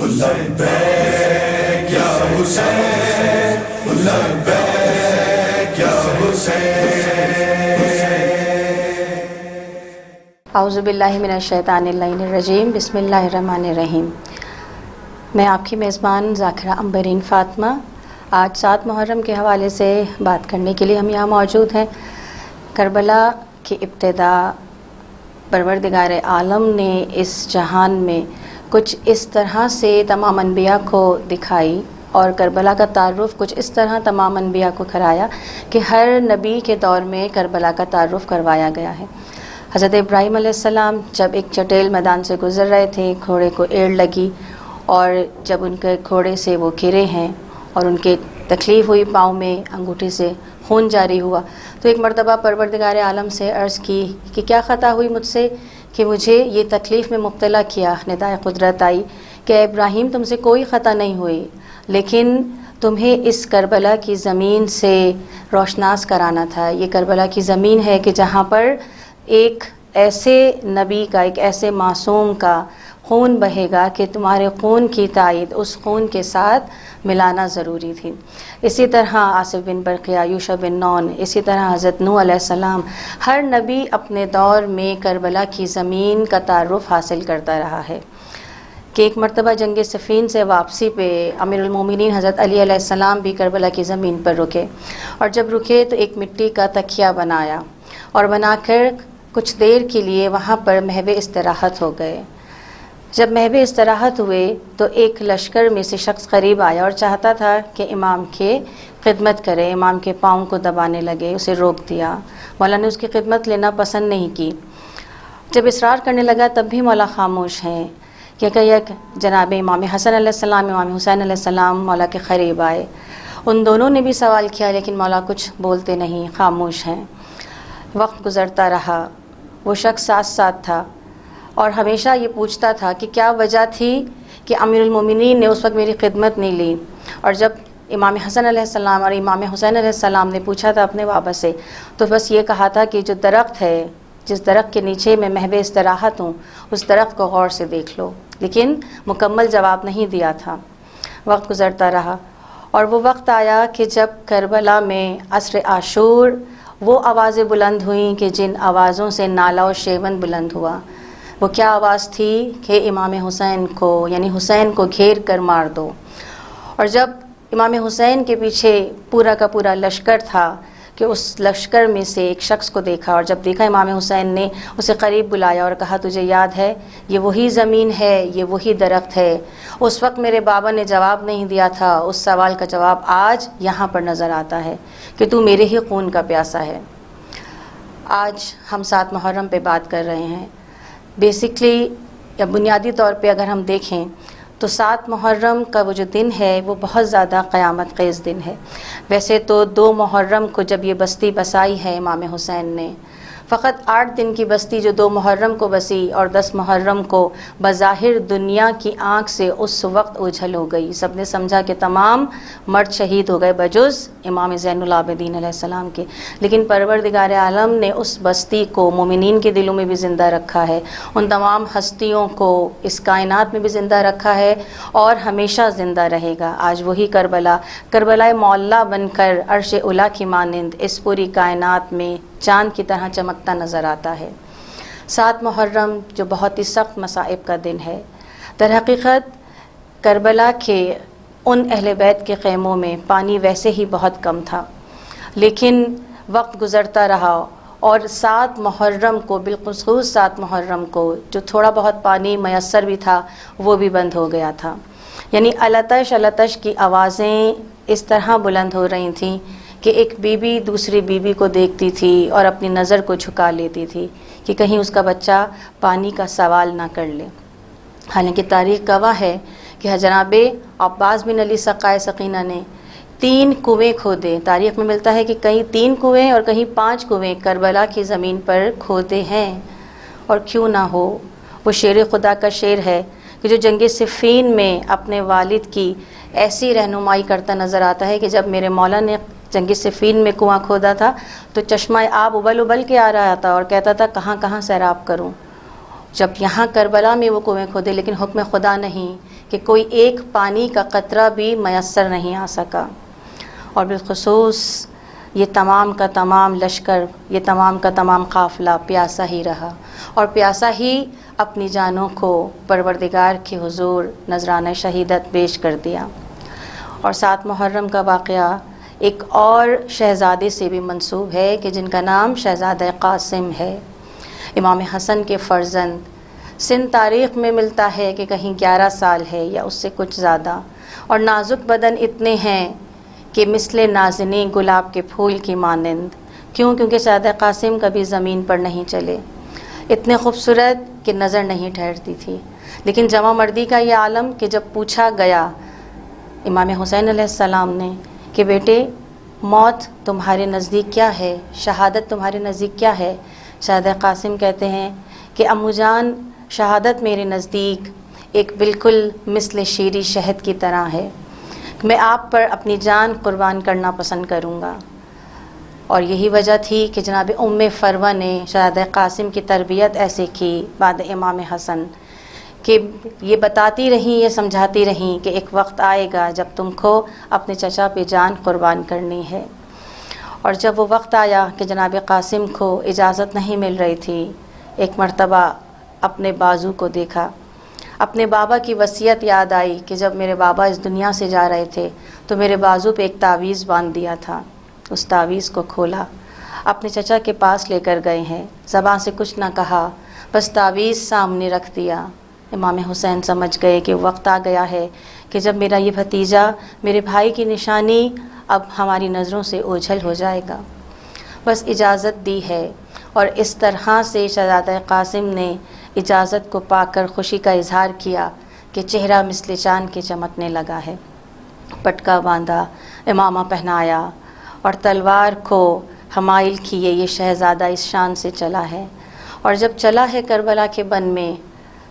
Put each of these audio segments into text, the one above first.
لبیک یا حسین لبیک یا حسین. اعوذ باللہ من الشیطان اللعین الرجیم. بسم اللہ الرحمن الرحیم. میں آپ کی میزبان ذاکرہ عنبرین فاطمہ آج 7 محرم کے حوالے سے بات کرنے کے لیے ہم یہاں موجود ہیں. کربلا کی ابتدا پروردگار عالم نے اس جہان میں کچھ اس طرح سے تمام انبیاء کو دکھائی اور کربلا کا تعارف کچھ اس طرح تمام انبیاء کو کرایا کہ ہر نبی کے دور میں کربلا کا تعارف کروایا گیا ہے. حضرت ابراہیم علیہ السلام جب ایک چٹیل میدان سے گزر رہے تھے، گھوڑے کو ایڑ لگی اور جب ان کے گھوڑے سے وہ گرے ہیں اور ان کے تکلیف ہوئی، پاؤں میں انگوٹھی سے خون جاری ہوا، تو ایک مرتبہ پروردگار عالم سے عرض کی کہ کیا خطا ہوئی مجھ سے کہ مجھے یہ تکلیف میں مبتلا کیا. ندائے قدرت آئی کہ اے ابراہیم تم سے کوئی خطا نہیں ہوئی، لیکن تمہیں اس کربلا کی زمین سے روشناس کرانا تھا. یہ کربلا کی زمین ہے کہ جہاں پر ایک ایسے نبی کا، ایک ایسے معصوم کا خون بہے گا کہ تمہارے خون کی تائید اس خون کے ساتھ ملانا ضروری تھی. اسی طرح آصف بن برقیہ، یوشع بن نون، اسی طرح حضرت نوح علیہ السلام، ہر نبی اپنے دور میں کربلا کی زمین کا تعارف حاصل کرتا رہا ہے. کہ ایک مرتبہ جنگ صفین سے واپسی پہ امیر المومنین حضرت علی علیہ السلام بھی کربلا کی زمین پر رکے، اور جب رکے تو ایک مٹی کا تکیہ بنایا اور بنا کر کچھ دیر کے لیے وہاں پر محو استراحت ہو گئے. جب محو استراحت ہوئے تو ایک لشکر میں سے شخص قریب آیا اور چاہتا تھا کہ امام کے خدمت کرے، امام کے پاؤں کو دبانے لگے. اسے روک دیا. مولا نے اس کی خدمت لینا پسند نہیں کی. جب اصرار کرنے لگا تب بھی مولا خاموش ہیں. کہ جناب امام حسن علیہ السلام، امام حسین علیہ السلام مولا کے قریب آئے. ان دونوں نے بھی سوال کیا لیکن مولا کچھ بولتے نہیں، خاموش ہیں. وقت گزرتا رہا. وہ شخص ساتھ تھا اور ہمیشہ یہ پوچھتا تھا کہ کیا وجہ تھی کہ امیر المومنین نے اس وقت میری خدمت نہیں لی. اور جب امام حسن علیہ السلام اور امام حسین علیہ السلام نے پوچھا تھا اپنے بابا سے، تو بس یہ کہا تھا کہ جو درخت ہے، جس درخت کے نیچے میں محو استراحت ہوں، اس درخت کو غور سے دیکھ لو. لیکن مکمل جواب نہیں دیا تھا. وقت گزرتا رہا اور وہ وقت آیا کہ جب کربلا میں عصر عاشور وہ آوازیں بلند ہوئیں کہ جن آوازوں سے نالہ و شیون بلند ہوا. وہ کیا آواز تھی کہ امام حسین کو، یعنی حسین کو گھیر کر مار دو. اور جب امام حسین کے پیچھے پورا کا پورا لشکر تھا کہ اس لشکر میں سے ایک شخص کو دیکھا، اور جب دیکھا امام حسین نے اسے قریب بلایا اور کہا تجھے یاد ہے یہ وہی زمین ہے، یہ وہی درخت ہے. اس وقت میرے بابا نے جواب نہیں دیا تھا، اس سوال کا جواب آج یہاں پر نظر آتا ہے کہ تو میرے ہی خون کا پیاسا ہے. آج ہم 7 محرم پہ بات کر رہے ہیں. بیسکلی یا بنیادی طور پہ اگر ہم دیکھیں تو 7 محرم کا وہ جو دن ہے وہ بہت زیادہ قیامت خیز دن ہے. ویسے تو 2 محرم کو جب یہ بستی بسائی ہے امام حسین نے، فقط 8 دن کی بستی جو 2 محرم کو بسی اور 10 محرم کو بظاہر دنیا کی آنکھ سے اس وقت اوجھل ہو گئی. سب نے سمجھا کہ تمام مرد شہید ہو گئے بجز امام زین العابدین علیہ السلام کے. لیکن پروردگار عالم نے اس بستی کو مومنین کے دلوں میں بھی زندہ رکھا ہے، ان تمام ہستیوں کو اس کائنات میں بھی زندہ رکھا ہے اور ہمیشہ زندہ رہے گا. آج وہی کربلا معلیٰ بن کر عرش اولیٰ کی مانند اس پوری کائنات میں چاند کی طرح چمکتا نظر آتا ہے. 7 محرم جو بہت ہی سخت مصائب کا دن ہے. در حقیقت کربلا کے ان اہل بیت کے خیموں میں پانی ویسے ہی بہت کم تھا، لیکن وقت گزرتا رہا اور 7 محرم کو، بالخصوص 7 محرم کو جو تھوڑا بہت پانی میسر بھی تھا وہ بھی بند ہو گیا تھا. یعنی التش التش کی آوازیں اس طرح بلند ہو رہی تھیں کہ ایک بیوی دوسری بیوی کو دیکھتی تھی اور اپنی نظر کو جھکا لیتی تھی کہ کہیں اس کا بچہ پانی کا سوال نہ کر لے. حالانکہ تاریخ گواہ ہے کہ جناب عباس بن علی سقائے سقینہ نے 3 کنویں کھودے. تاریخ میں ملتا ہے کہ کہیں 3 کنویں اور کہیں 5 کنویں کربلا کی زمین پر کھودے ہیں. اور کیوں نہ ہو، وہ شیر خدا کا شعر ہے کہ جو جنگ صفین میں اپنے والد کی ایسی رہنمائی کرتا نظر آتا ہے کہ جب میرے مولا نے جنگ صفین میں کنواں کھودا تھا تو چشمہ آب ابل ابل کے آ رہا تھا اور کہتا تھا کہاں کہاں سیراب کروں. جب یہاں کربلا میں وہ کنویں کھودے، لیکن حکم خدا نہیں کہ کوئی ایک پانی کا قطرہ بھی میسر نہیں آ سکا، اور بالخصوص یہ تمام کا تمام لشکر، یہ تمام کا تمام قافلہ پیاسا ہی رہا، اور پیاسا ہی اپنی جانوں کو پروردگار کے حضور نذرانہ شہیدت پیش کر دیا۔ اور 7 محرم کا واقعہ ایک اور شہزادے سے بھی منسوب ہے کہ جن کا نام شہزادہ قاسم ہے، امام حسن کے فرزند۔ سن تاریخ میں ملتا ہے کہ کہیں 11 سال ہے یا اس سے کچھ زیادہ، اور نازک بدن اتنے ہیں کہ مثل نازنی گلاب کے پھول کی مانند۔ کیونکہ شہزادہ قاسم کبھی زمین پر نہیں چلے، اتنے خوبصورت کہ نظر نہیں ٹھہرتی تھی۔ لیکن جمع مردی کا یہ عالم کہ جب پوچھا گیا امام حسین علیہ السلام نے کہ بیٹے موت تمہارے نزدیک کیا ہے، شہادت تمہارے نزدیک کیا ہے، شہزادہ قاسم کہتے ہیں کہ امو جان شہادت میرے نزدیک ایک بالکل مثل شیری شہد کی طرح ہے، میں آپ پر اپنی جان قربان کرنا پسند کروں گا۔ اور یہی وجہ تھی کہ جناب ام فروہ نے شہزادہ قاسم کی تربیت ایسے کی بعد امام حسن کہ یہ بتاتی رہیں، یہ سمجھاتی رہیں کہ ایک وقت آئے گا جب تم کو اپنے چچا پہ جان قربان کرنی ہے۔ اور جب وہ وقت آیا کہ جناب قاسم کو اجازت نہیں مل رہی تھی، ایک مرتبہ اپنے بازو کو دیکھا، اپنے بابا کی وصیت یاد آئی کہ جب میرے بابا اس دنیا سے جا رہے تھے تو میرے بازو پہ ایک تعویذ باندھ دیا تھا۔ اس تعویذ کو کھولا، اپنے چچا کے پاس لے کر گئے ہیں، زبان سے کچھ نہ کہا، بس تعویذ سامنے رکھ دیا۔ امام حسین سمجھ گئے کہ وقت آ گیا ہے کہ جب میرا یہ بھتیجا میرے بھائی کی نشانی اب ہماری نظروں سے اوجھل ہو جائے گا، بس اجازت دی ہے۔ اور اس طرح سے شہزادہ قاسم نے اجازت کو پا کر خوشی کا اظہار کیا کہ چہرہ مثل چاند کے چمکنے لگا ہے۔ پٹکا باندھا، امامہ پہنایا اور تلوار کو حمائل کیے یہ شہزادہ اس شان سے چلا ہے۔ اور جب چلا ہے کربلا کے بن میں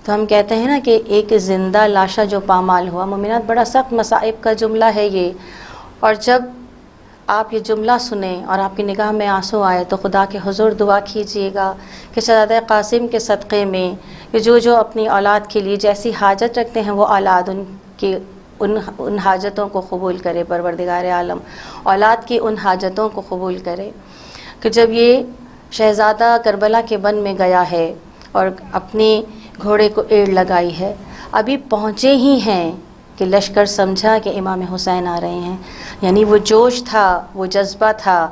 تو ہم کہتے ہیں نا کہ ایک زندہ لاشا جو پامال ہوا، مومنات بڑا سخت مصائب کا جملہ ہے یہ۔ اور جب آپ یہ جملہ سنیں اور آپ کی نگاہ میں آنسو آئے تو خدا کے حضور دعا کیجئے گا کہ شہزادہ قاسم کے صدقے میں کہ جو اپنی اولاد کے لیے جیسی حاجت رکھتے ہیں وہ اولاد ان حاجتوں کو قبول کرے پروردگار عالم، اولاد کی ان حاجتوں کو قبول کرے۔ کہ جب یہ شہزادہ کربلا کے بن میں گیا ہے اور اپنی گھوڑے کو ایڑ لگائی ہے، ابھی پہنچے ہی ہیں کہ لشکر سمجھا کہ امام حسین آ رہے ہیں، یعنی وہ جوش تھا، وہ جذبہ تھا،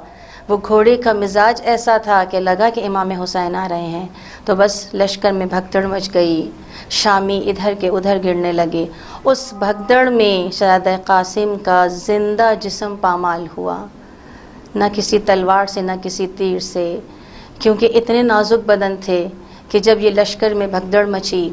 وہ گھوڑے کا مزاج ایسا تھا کہ لگا کہ امام حسین آ رہے ہیں، تو بس لشکر میں بھگدڑ مچ گئی، شامی ادھر کے ادھر گرنے لگے۔ اس بھگدڑ میں شہزادہ قاسم کا زندہ جسم پامال ہوا، نہ کسی تلوار سے نہ کسی تیر سے، کیونکہ اتنے نازک بدن تھے کہ جب یہ لشکر میں بھگدڑ مچی،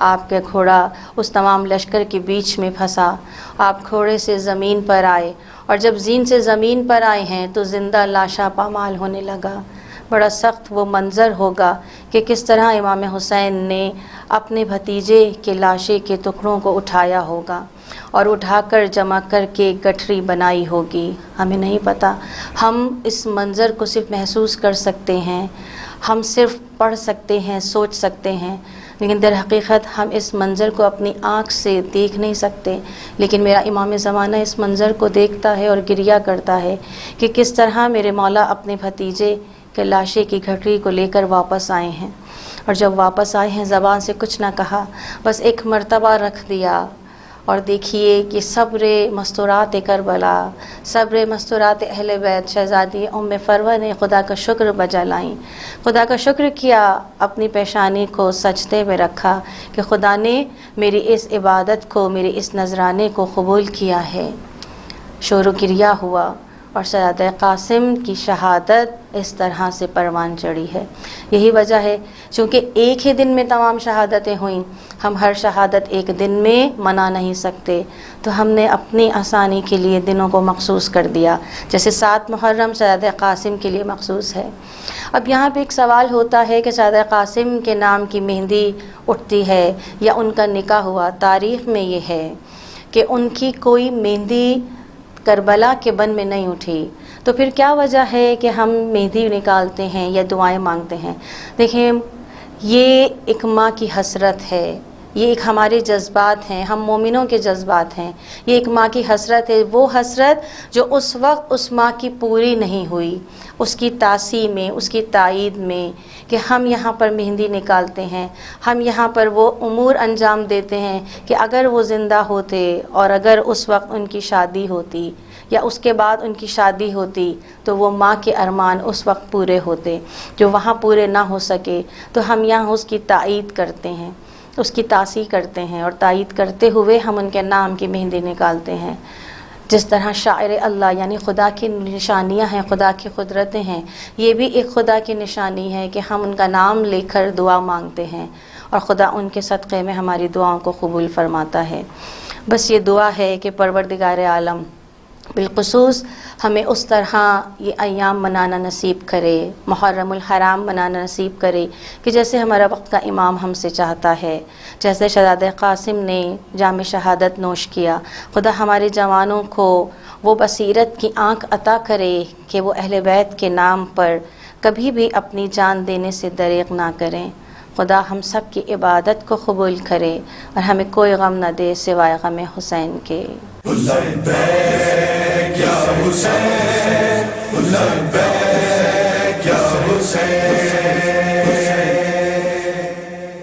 آپ کا گھوڑا اس تمام لشکر کے بیچ میں پھنسا، آپ گھوڑے سے زمین پر آئے، اور جب زین سے زمین پر آئے ہیں تو زندہ لاشا پامال ہونے لگا۔ بڑا سخت وہ منظر ہوگا کہ کس طرح امام حسین نے اپنے بھتیجے کے لاشے کے ٹکڑوں کو اٹھایا ہوگا اور اٹھا کر جمع کر کے گٹھری بنائی ہوگی۔ ہمیں نہیں پتہ، ہم اس منظر کو صرف محسوس کر سکتے ہیں، ہم صرف پڑھ سکتے ہیں، سوچ سکتے ہیں، لیکن در حقیقت ہم اس منظر کو اپنی آنکھ سے دیکھ نہیں سکتے۔ لیکن میرا امام زمانہ اس منظر کو دیکھتا ہے اور گریہ کرتا ہے کہ کس طرح میرے مولا اپنے بھتیجے کے لاشے کی گھٹری کو لے کر واپس آئے ہیں، اور جب واپس آئے ہیں زبان سے کچھ نہ کہا، بس ایک مرتبہ رکھ دیا۔ اور دیکھیے کہ صبر مستورات کربلا، صبر مستورات اہل بیت شہزادی ام فروہ نے خدا کا شکر بجا لائیں، خدا کا شکر کیا، اپنی پیشانی کو سجدے میں رکھا کہ خدا نے میری اس عبادت کو، میرے اس نذرانے کو قبول کیا ہے۔ شور و گریہ ہوا، اور شہزادہ قاسم کی شہادت اس طرح سے پروان چڑھی ہے۔ یہی وجہ ہے چونکہ ایک ہی دن میں تمام شہادتیں ہوئیں، ہم ہر شہادت ایک دن میں منا نہیں سکتے، تو ہم نے اپنی آسانی کے لیے دنوں کو مخصوص کر دیا، جیسے 7 محرم شہزادہ قاسم کے لیے مخصوص ہے۔ اب یہاں پہ ایک سوال ہوتا ہے کہ شہزادہ قاسم کے نام کی مہندی اٹھتی ہے یا ان کا نکاح ہوا، تاریخ میں یہ ہے کہ ان کی کوئی مہندی کربلا کے بن میں نہیں اٹھی، تو پھر کیا وجہ ہے کہ ہم مہندی نکالتے ہیں یا دعائیں مانگتے ہیں؟ دیکھیں یہ ایک ماں کی حسرت ہے، یہ ایک ہمارے جذبات ہیں، ہم مومنوں کے جذبات ہیں۔ یہ ایک ماں کی حسرت ہے، وہ حسرت جو اس وقت اس ماں کی پوری نہیں ہوئی، اس کی تاسی میں، اس کی تائید میں، کہ ہم یہاں پر مہندی نکالتے ہیں، ہم یہاں پر وہ امور انجام دیتے ہیں کہ اگر وہ زندہ ہوتے اور اگر اس وقت ان کی شادی ہوتی یا اس کے بعد ان کی شادی ہوتی تو وہ ماں کے ارمان اس وقت پورے ہوتے، جو وہاں پورے نہ ہو سکے تو ہم یہاں اس کی تائید کرتے ہیں، اس کی تاسی کرتے ہیں، اور تائید کرتے ہوئے ہم ان کے نام کی مہندی نکالتے ہیں۔ جس طرح شاعر اللہ یعنی خدا کی نشانیاں ہیں، خدا کی قدرتیں ہیں، یہ بھی ایک خدا کی نشانی ہے کہ ہم ان کا نام لے کر دعا مانگتے ہیں اور خدا ان کے صدقے میں ہماری دعاؤں کو قبول فرماتا ہے۔ بس یہ دعا ہے کہ پروردگار عالم بالخصوص ہمیں اس طرح یہ ایام منانا نصیب کرے، محرم الحرام منانا نصیب کرے کہ جیسے ہمارا وقت کا امام ہم سے چاہتا ہے، جیسے شہزاد قاسم نے جام شہادت نوش کیا۔ خدا ہمارے جوانوں کو وہ بصیرت کی آنکھ عطا کرے کہ وہ اہل بیت کے نام پر کبھی بھی اپنی جان دینے سے دریغ نہ کریں۔ خدا ہم سب کی عبادت کو قبول کرے اور ہمیں کوئی غم نہ دے سوائے غم حسین کے۔ لبیک یا حسین، لبیک یا حسین۔